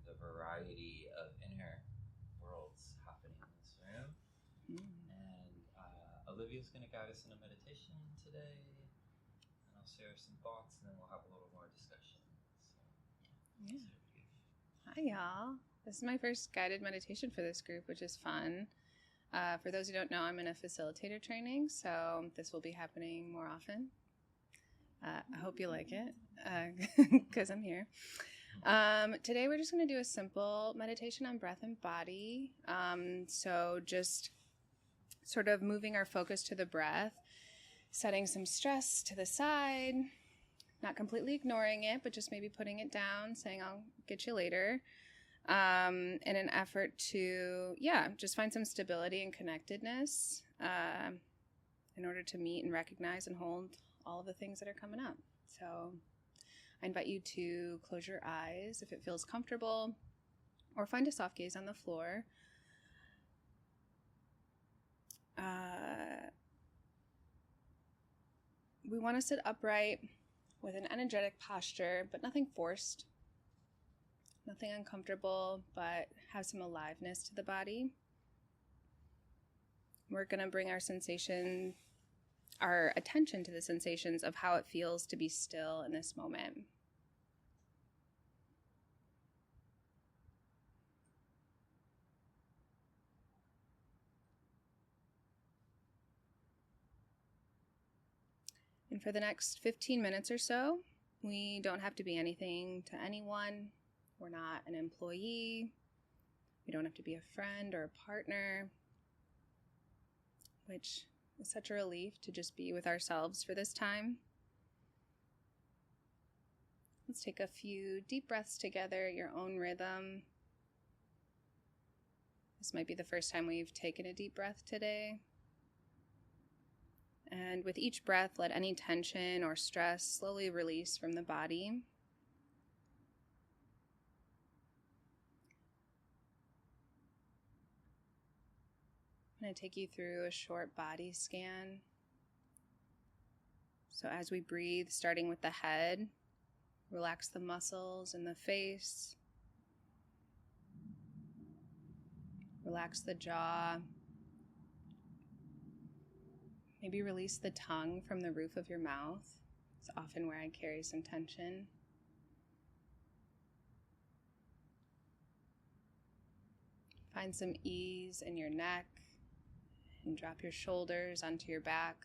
the variety of inner worlds happening in this room. And Olivia's going to guide us in a meditation today, and I'll share some thoughts, and then we'll have a little more discussion. So, yeah. Hi, y'all. This is my first guided meditation for this group, which is fun. For those who don't know, I'm in a facilitator training, so this will be happening more often. I hope you like it, because I'm here. Today we're just going to do a simple meditation on breath and body. So just sort of moving our focus to the breath, setting some stress to the side, not completely ignoring it, but just maybe putting it down, saying I'll get you later, in an effort to, just find some stability and connectedness in order to meet and recognize and hold all of the things that are coming up. So I invite you to close your eyes if it feels comfortable, or find a soft gaze on the floor. We want to sit upright with an energetic posture, but nothing forced, nothing uncomfortable, but have some aliveness to the body. We're going to bring our attention to the sensations of how it feels to be still in this moment. And for the next 15 minutes or so, we don't have to be anything to anyone. We're not an employee. We don't have to be a friend or a partner, which is such a relief to just be with ourselves for this time. Let's take a few deep breaths together at your own rhythm. This might be the first time we've taken a deep breath today. And with each breath, let any tension or stress slowly release from the body. I'm going to take you through a short body scan. So as we breathe, starting with the head, relax the muscles in the face. Relax the jaw. Maybe release the tongue from the roof of your mouth. It's often where I carry some tension. Find some ease in your neck and drop your shoulders onto your back.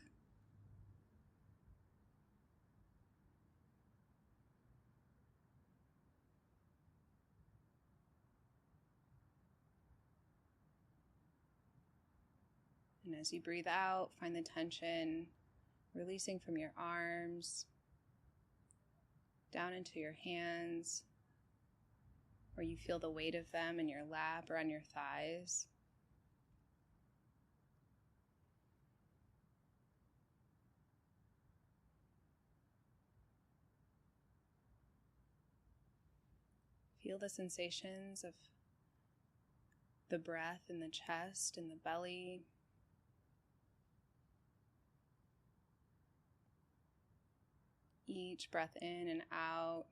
And as you breathe out, find the tension releasing from your arms, down into your hands, where you feel the weight of them in your lap or on your thighs. Feel the sensations of the breath in the chest and the belly. Each breath in and out,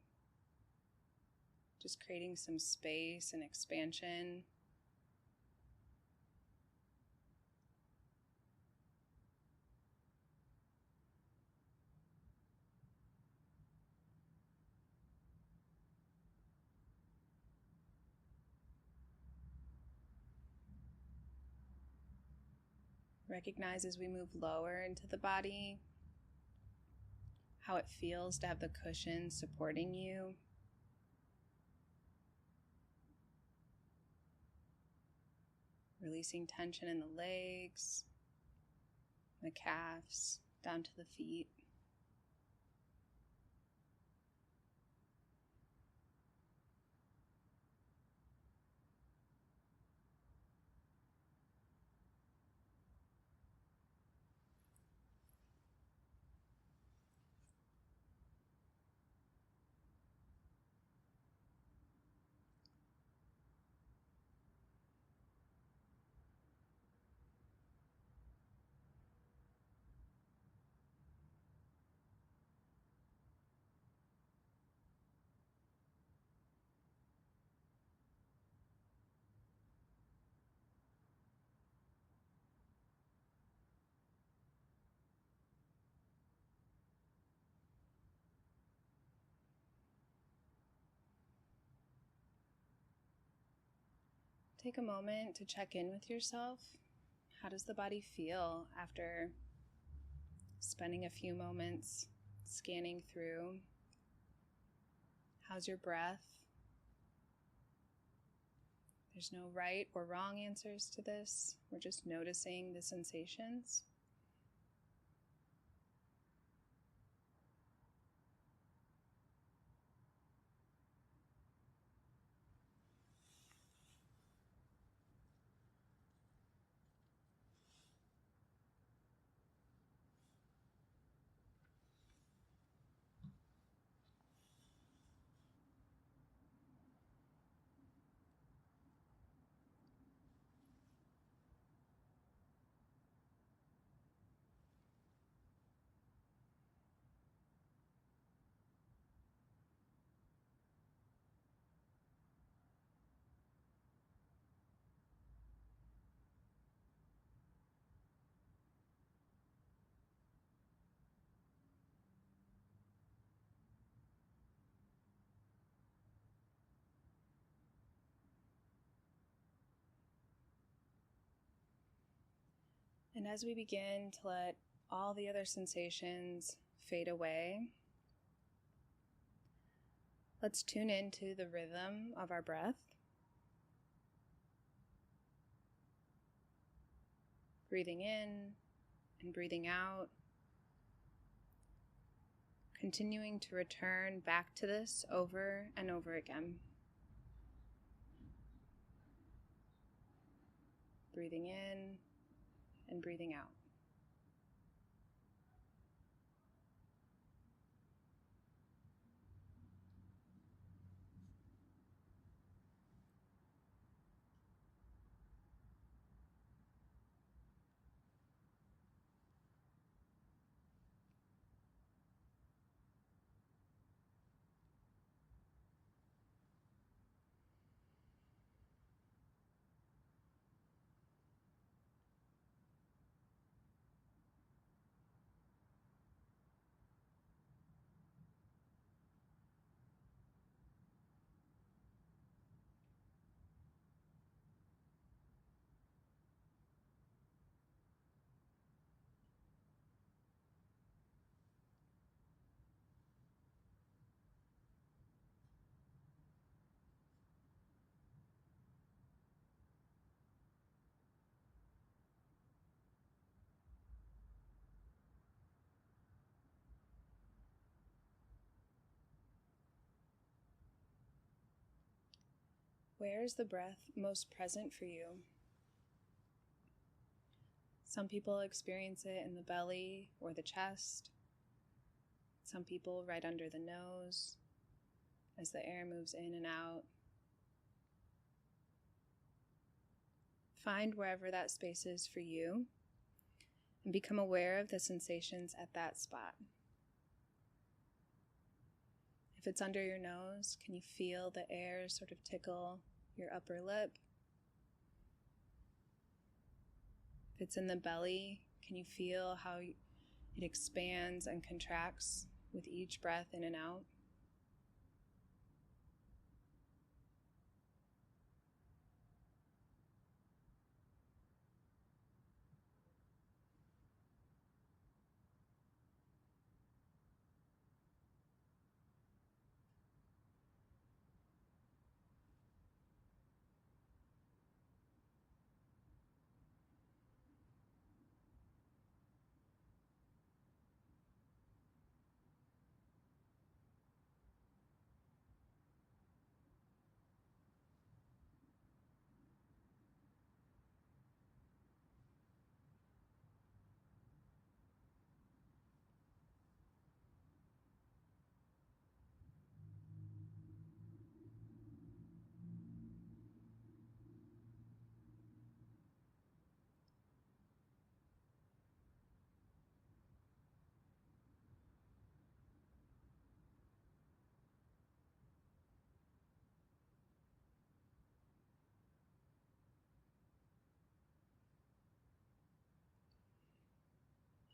just creating some space and expansion. Recognize as we move lower into the body how it feels to have the cushion supporting you. Releasing tension in the legs, the calves, down to the feet. take a moment to check in with yourself. How does the body feel after spending a few moments scanning through? How's your breath? There's no right or wrong answers to this. We're just noticing the sensations. And as we begin to let all the other sensations fade away, let's tune into the rhythm of our breath. Breathing in and breathing out. Continuing to return back to this over and over again. Breathing in and breathing out. Where is the breath most present for you? Some people experience it in the belly or the chest. Some people right under the nose as the air moves in and out. Find wherever that space is for you and become aware of the sensations at that spot. If it's under your nose, can you feel the air sort of tickle your upper lip? If it's in the belly, can you feel how it expands and contracts with each breath in and out?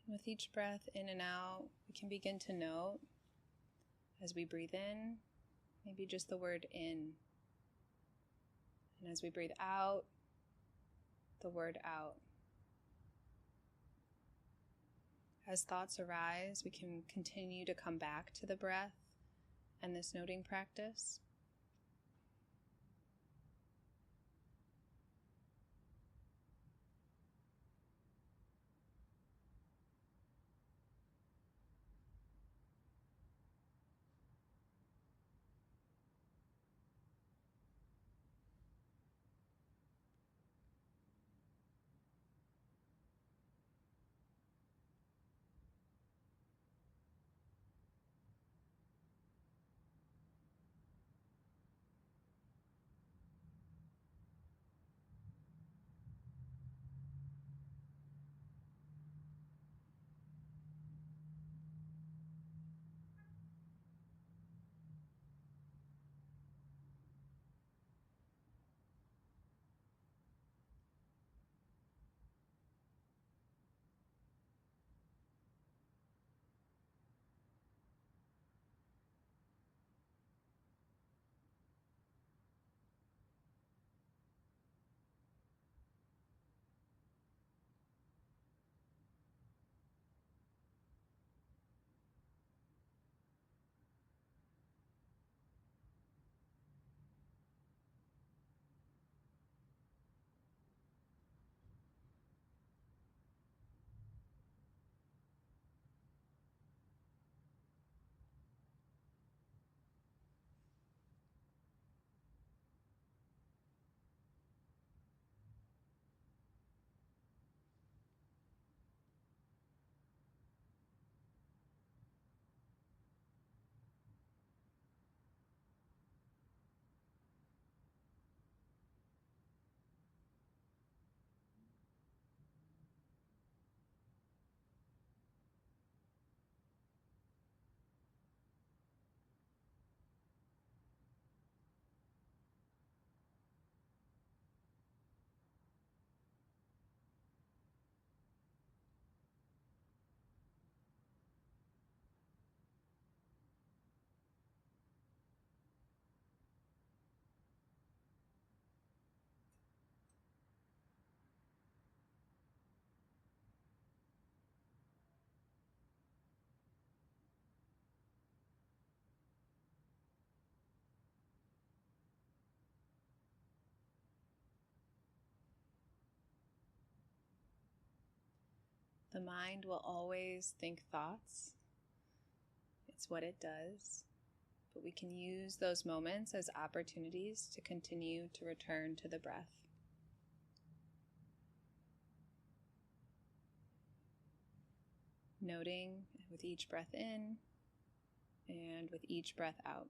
With each breath in and out, we can begin to note as we breathe in, maybe just the word in. And as we breathe out, the word out. As thoughts arise, we can continue to come back to the breath and this noting practice. The mind will always think thoughts. It's what it does. But we can use those moments as opportunities to continue to return to the breath. Noting with each breath in and with each breath out.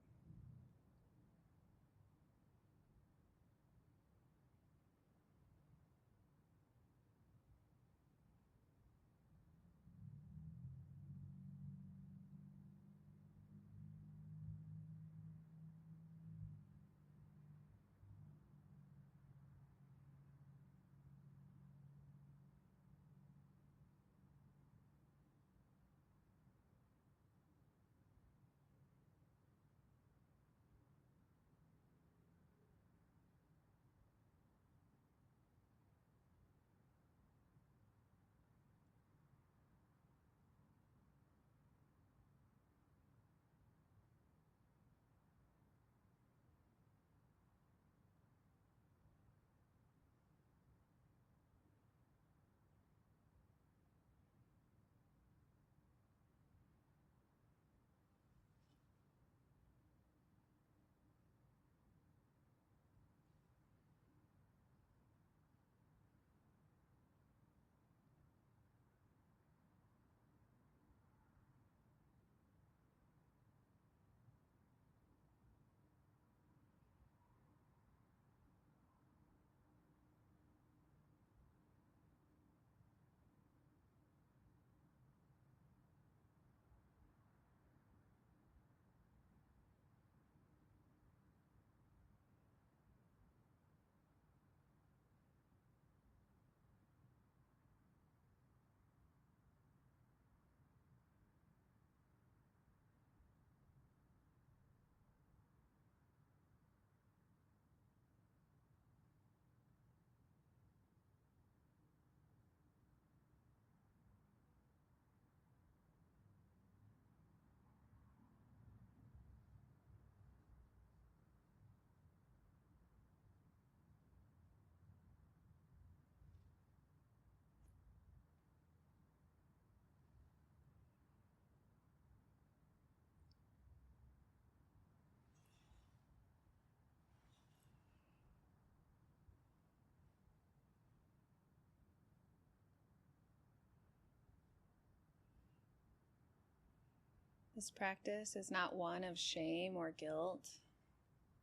This practice is not one of shame or guilt.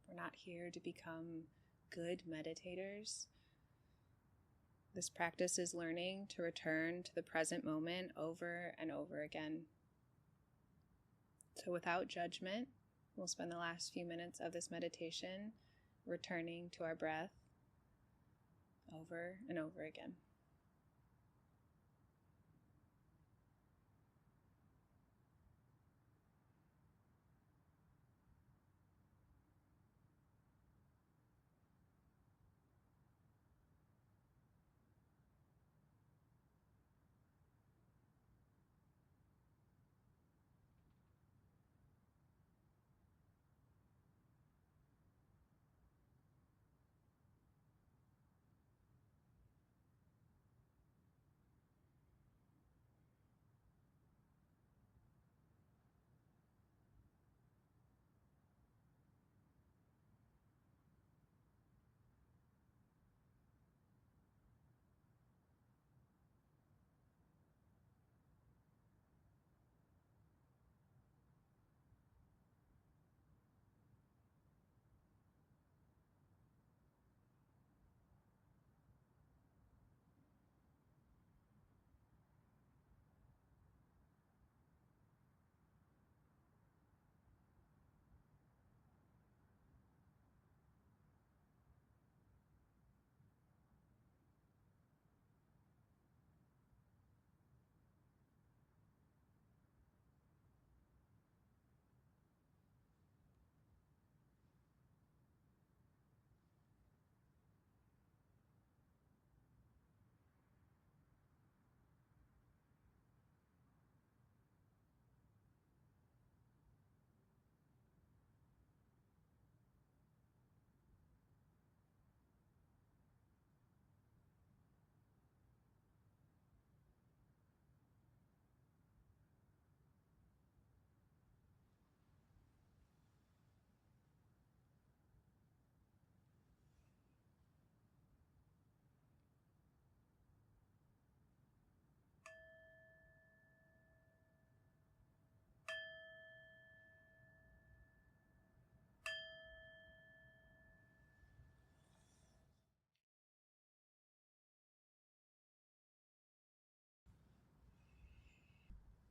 We're not here to become good meditators. This practice is learning to return to the present moment over and over again. So without judgment, we'll spend the last few minutes of this meditation returning to our breath over and over again.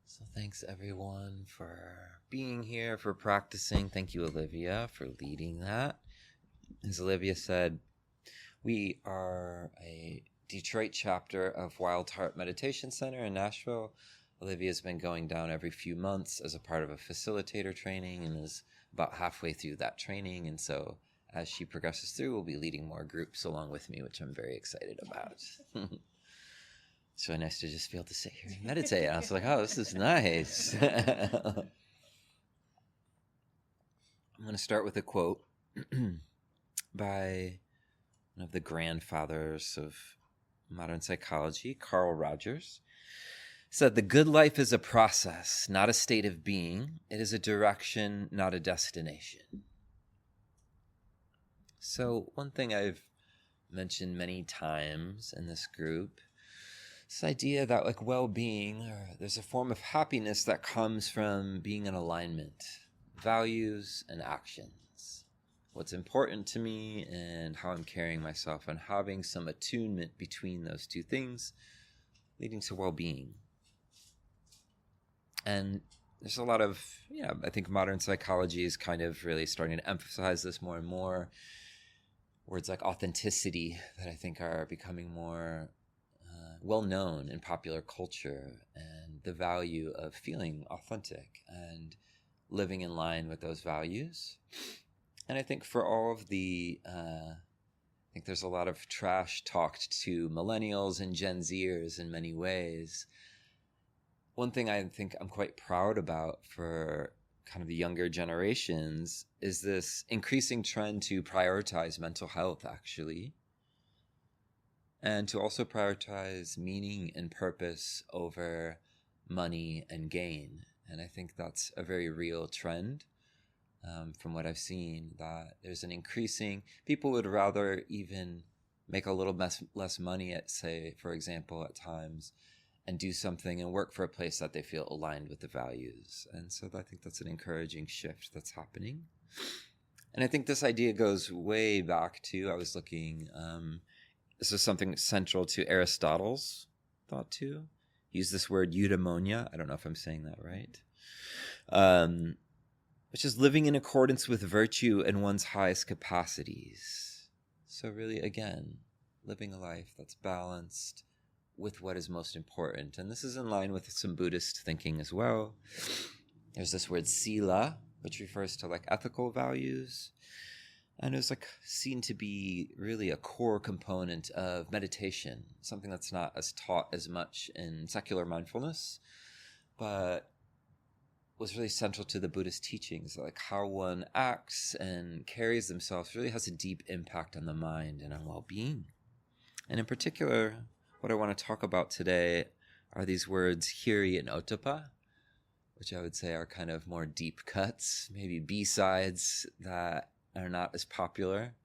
So thanks everyone for being here, for practicing. Thank you, Olivia, for leading that. As Olivia said, we are a Detroit chapter of Wild Heart Meditation Center in Nashville. Olivia's been going down every few months as a part of a facilitator training and is about halfway through that training. And so as she progresses through, we'll be leading more groups along with me, which I'm very excited about. So nice to just be able to sit here and meditate. I was like, oh, this is nice. I'm going to start with a quote by one of the grandfathers of modern psychology, Carl Rogers. Said, "The good life is a process, not a state of being. It is a direction, not a destination." So one thing I've mentioned many times in this group, this idea that like well-being, or there's a form of happiness that comes from being in alignment, values and actions, what's important to me and how I'm carrying myself, and having some attunement between those two things, leading to well-being. And there's a lot of, I think modern psychology is kind of really starting to emphasize this more and more. Words like authenticity that I think are becoming more well-known in popular culture, and the value of feeling authentic and living in line with those values. And I think for all of the, I think there's a lot of trash talked to millennials and Gen Zers in many ways. One thing I think I'm quite proud about for kind of the younger generations is this increasing trend to prioritize mental health, actually. And to also prioritize meaning and purpose over money and gain. And I think that's a very real trend from what I've seen, that there's an increasing, people would rather even make a little less money at, say, for example, at times, and do something and work for a place that they feel aligned with the values. And so I think that's an encouraging shift that's happening. And I think this idea goes way back to, I was looking, this is something central to Aristotle's thought too. He used this word eudaimonia. I don't know if I'm saying that right. Which is living in accordance with virtue and one's highest capacities. So really, again, living a life that's balanced with what is most important. And this is in line with some Buddhist thinking as well. There's this word sila, which refers to like ethical values. And it was like seen to be really a core component of meditation, something that's not as taught as much in secular mindfulness, but was really central to the Buddhist teachings. Like how one acts and carries themselves really has a deep impact on the mind and on well-being. And in particular, what I want to talk about today are these words hiri and ottapa, which I would say are kind of more deep cuts, maybe B-sides that are not as popular.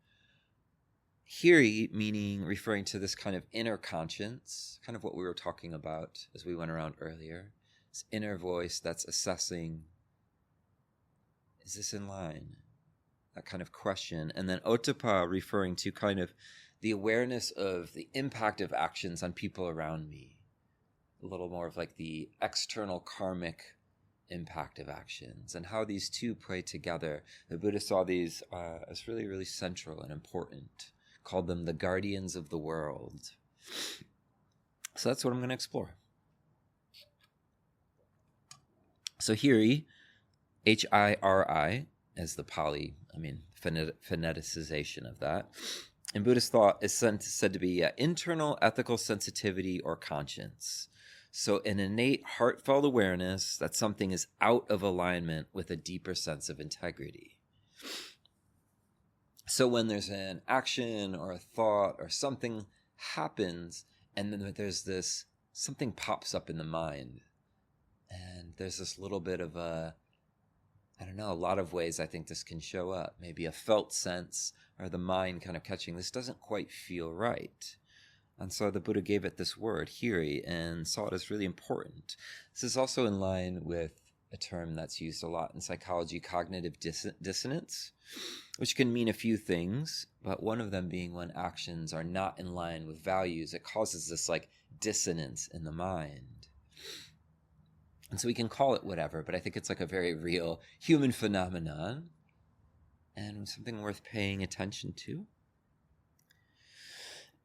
Hiri meaning referring to this kind of inner conscience, kind of what we were talking about as we went around earlier. This inner voice that's assessing, is this in line? That kind of question. And then ottapa referring to kind of the awareness of the impact of actions on people around me. A little more of like the external karmic impact of actions and how these two play together. The Buddha saw these as really, really central and important. Called them the guardians of the world. So that's what I'm going to explore. So hiri, Hiri, as the Pali, phoneticization of that, in Buddhist thought is said to be internal ethical sensitivity or conscience. So an innate heartfelt awareness that something is out of alignment with a deeper sense of integrity. So when there's an action or a thought or something happens, and then there's this, something pops up in the mind, and there's this little bit of a lot of ways I think this can show up. Maybe a felt sense or the mind kind of catching, this doesn't quite feel right. And so the Buddha gave it this word, hiri, and saw it as really important. This is also in line with a term that's used a lot in psychology, cognitive dissonance, which can mean a few things, but one of them being when actions are not in line with values, it causes this like dissonance in the mind. And so we can call it whatever, but I think it's like a very real human phenomenon and something worth paying attention to.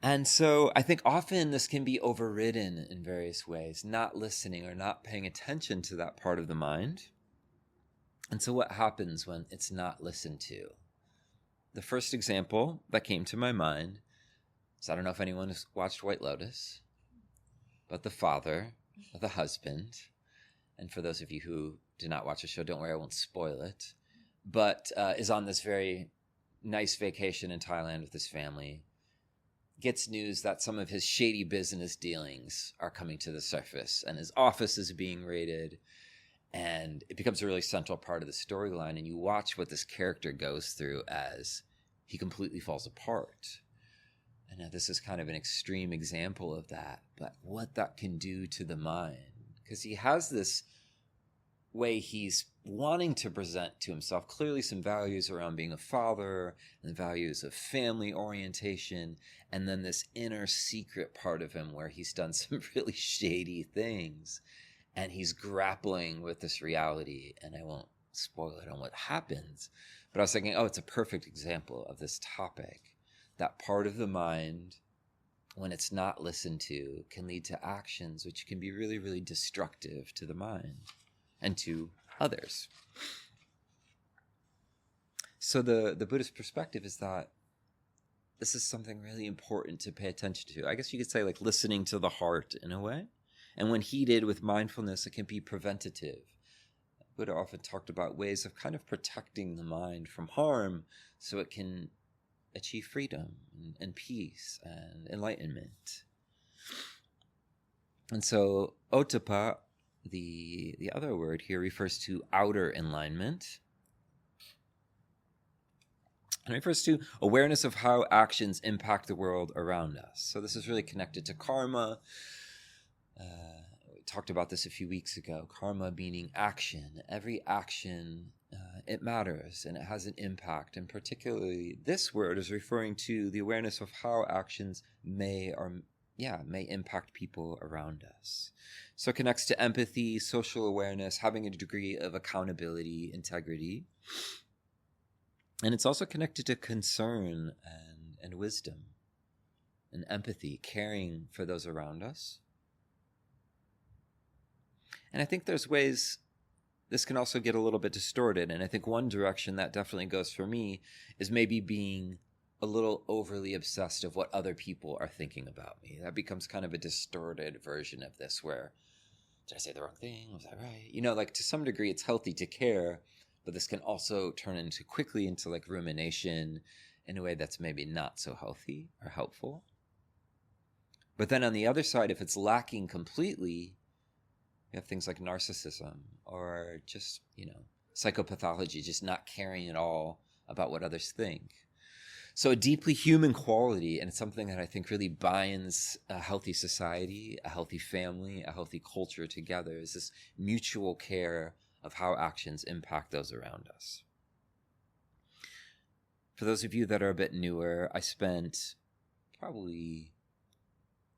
And so I think often this can be overridden in various ways, not listening or not paying attention to that part of the mind. And so what happens when it's not listened to? The first example that came to my mind is, I don't know if anyone has watched White Lotus, but the father, the husband, and for those of you who did not watch the show, don't worry, I won't spoil it, but is on this very nice vacation in Thailand with his family, gets news that some of his shady business dealings are coming to the surface and his office is being raided, and it becomes a really central part of the storyline, and you watch what this character goes through as he completely falls apart. And now this is kind of an extreme example of that, but what that can do to the mind. Because he has this way he's wanting to present to himself clearly some values around being a father and values of family orientation, and then this inner secret part of him where he's done some really shady things and he's grappling with this reality. And I won't spoil it on what happens, but I was thinking, it's a perfect example of this topic. That part of the mind, when it's not listened to, can lead to actions which can be really, really destructive to the mind and to others. So the Buddhist perspective is that this is something really important to pay attention to. I guess you could say like listening to the heart in a way. And when heeded with mindfulness, it can be preventative. Buddha often talked about ways of kind of protecting the mind from harm so it can achieve freedom and peace and enlightenment. And so ottapa, the other word here, refers to outer alignment. And it refers to awareness of how actions impact the world around us. So this is really connected to karma. We talked about this a few weeks ago. Karma meaning action. Every action, it matters and it has an impact. And particularly this word is referring to the awareness of how actions may impact people around us. So it connects to empathy, social awareness, having a degree of accountability, integrity. And it's also connected to concern and wisdom and empathy, caring for those around us. And I think there's ways this can also get a little bit distorted. And I think one direction that definitely goes for me is maybe being a little overly obsessed of what other people are thinking about me. That becomes kind of a distorted version of this where, did I say the wrong thing? Was I right? Like to some degree it's healthy to care, but this can also turn quickly into like rumination in a way that's maybe not so healthy or helpful. But then on the other side, if it's lacking completely, you have things like narcissism or just, psychopathology, just not caring at all about what others think. So a deeply human quality, and it's something that I think really binds a healthy society, a healthy family, a healthy culture together, is this mutual care of how actions impact those around us. For those of you that are a bit newer, I spent probably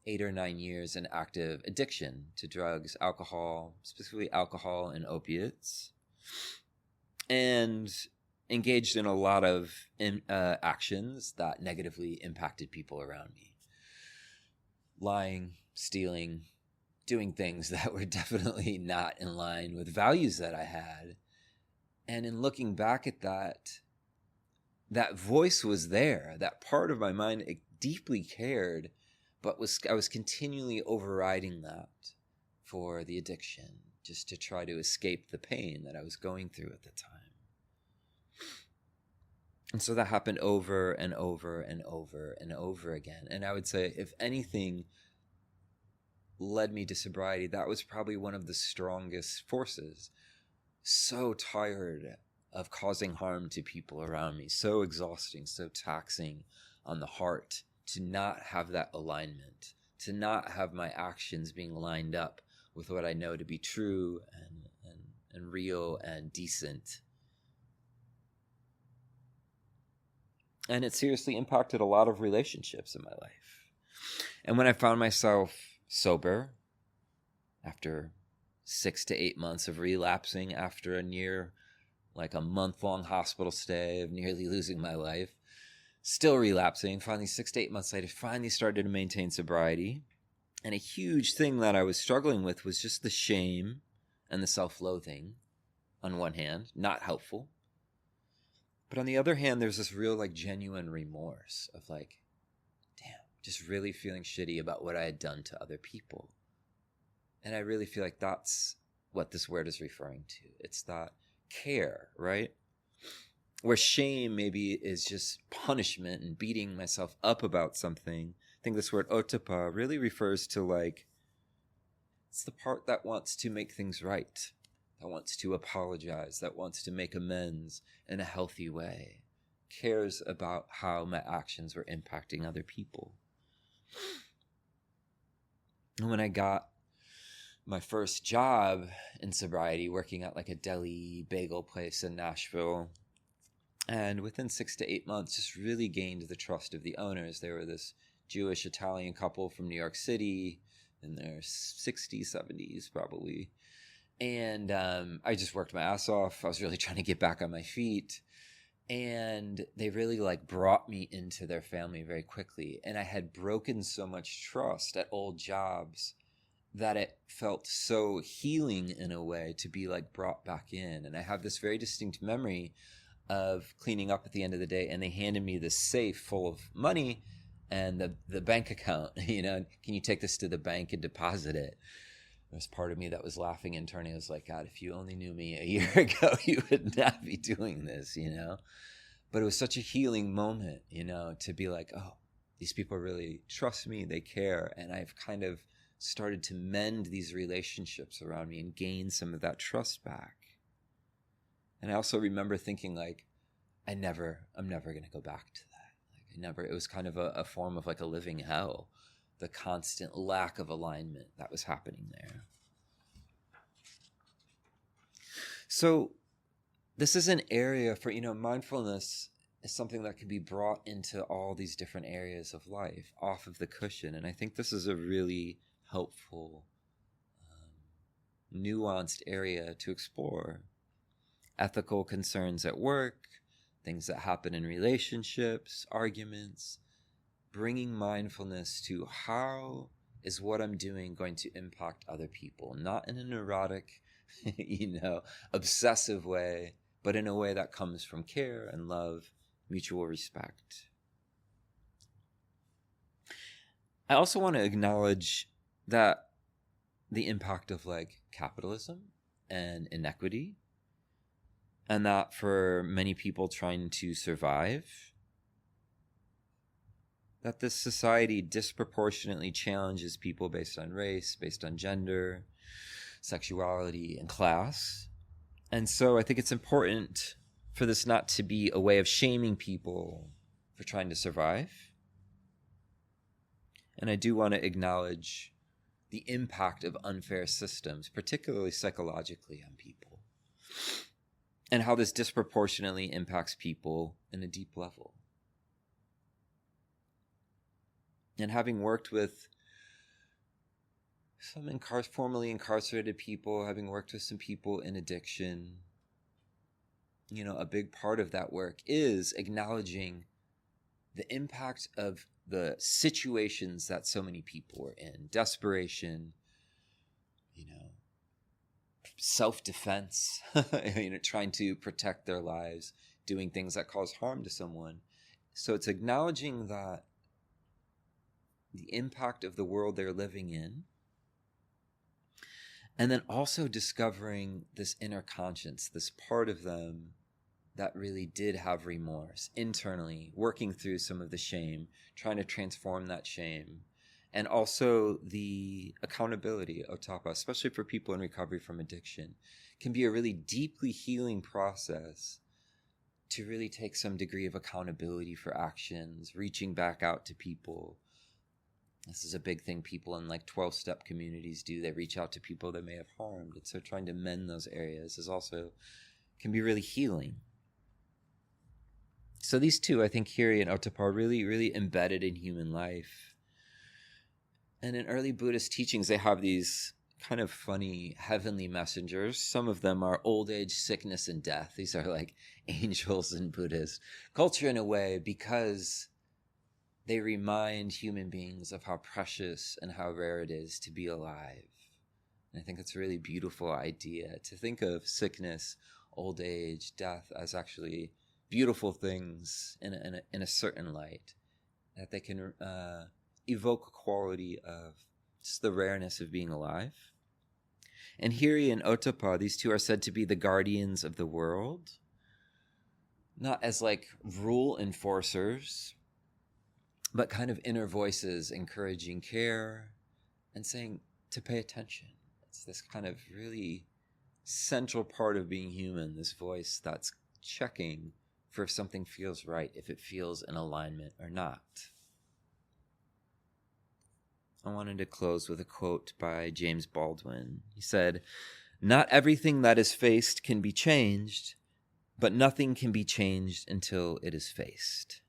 8 or 9 years in active addiction to drugs, alcohol, specifically alcohol and opiates, and engaged in a lot of actions that negatively impacted people around me. Lying, stealing, doing things that were definitely not in line with values that I had. And in looking back at that voice was there. That part of my mind, it deeply cared, but I was continually overriding that for the addiction, just to try to escape the pain that I was going through at the time. And so that happened over and over and over and over again. And I would say, if anything led me to sobriety, that was probably one of the strongest forces. So tired of causing harm to people around me, so exhausting, so taxing on the heart to not have that alignment, to not have my actions being lined up with what I know to be true and real and decent. And it seriously impacted a lot of relationships in my life. And when I found myself sober after 6 to 8 months of relapsing, after a month-long hospital stay of nearly losing my life, still relapsing, finally 6 to 8 months later, finally started to maintain sobriety. And a huge thing that I was struggling with was just the shame and the self-loathing on one hand, not helpful. But on the other hand, there's this real genuine remorse of damn, just really feeling shitty about what I had done to other people. And I really feel like that's what this word is referring to. It's that care, right? Where shame maybe is just punishment and beating myself up about something. I think this word ottapa really refers to it's the part that wants to make things right, that wants to apologize, that wants to make amends in a healthy way, cares about how my actions were impacting other people. And when I got my first job in sobriety, working at a deli bagel place in Nashville, and within 6 to 8 months, just really gained the trust of the owners. They were this Jewish Italian couple from New York City in their 60s, 70s probably. And I just worked my ass off. I was really trying to get back on my feet. And they really brought me into their family very quickly. And I had broken so much trust at old jobs that it felt so healing in a way to be brought back in. And I have this very distinct memory of cleaning up at the end of the day, and they handed me this safe full of money and the bank account, can you take this to the bank and deposit it? There's part of me that was laughing internally. I was like, God, if you only knew me a year ago, you would not be doing this, But it was such a healing moment, to be oh, these people really trust me, they care. And I've kind of started to mend these relationships around me and gain some of that trust back. And I also remember thinking I'm never going to go back to that. It was kind of a form of a living hell. the constant lack of alignment that was happening there. So this is an area for, mindfulness is something that can be brought into all these different areas of life off of the cushion. And I think this is a really helpful, nuanced area to explore. Ethical concerns at work, things that happen in relationships, arguments, bringing mindfulness to how is what I'm doing going to impact other people, not in a neurotic, obsessive way, but in a way that comes from care and love, mutual respect. I also want to acknowledge that the impact of capitalism and inequity, and that for many people trying to survive, that this society disproportionately challenges people based on race, based on gender, sexuality, and class. And so I think it's important for this not to be a way of shaming people for trying to survive. And I do want to acknowledge the impact of unfair systems, particularly psychologically, on people, and how this disproportionately impacts people in a deep level. And having worked with some formerly incarcerated people, having worked with some people in addiction, a big part of that work is acknowledging the impact of the situations that so many people were in. Desperation, self-defense, trying to protect their lives, doing things that cause harm to someone. So it's acknowledging that the impact of the world they're living in, and then also discovering this inner conscience, this part of them that really did have remorse internally, working through some of the shame, trying to transform that shame. And also the accountability, ottapa, especially for people in recovery from addiction, can be a really deeply healing process to really take some degree of accountability for actions, reaching back out to people. This is a big thing people in 12-step communities do. They reach out to people they may have harmed. And so trying to mend those areas can be really healing. So these two, I think, hiri and ottapa, are really, really embedded in human life. And in early Buddhist teachings, they have these kind of funny heavenly messengers. Some of them are old age, sickness, and death. These are angels in Buddhist culture in a way, because they remind human beings of how precious and how rare it is to be alive. And I think it's a really beautiful idea to think of sickness, old age, death as actually beautiful things in a certain light, that they can evoke a quality of just the rareness of being alive. And hiri and ottapa, these two are said to be the guardians of the world, not as rule enforcers, but kind of inner voices encouraging care and saying to pay attention. It's this kind of really central part of being human, this voice that's checking for if something feels right, if it feels in alignment or not. I wanted to close with a quote by James Baldwin. He said, "Not everything that is faced can be changed, but nothing can be changed until it is faced."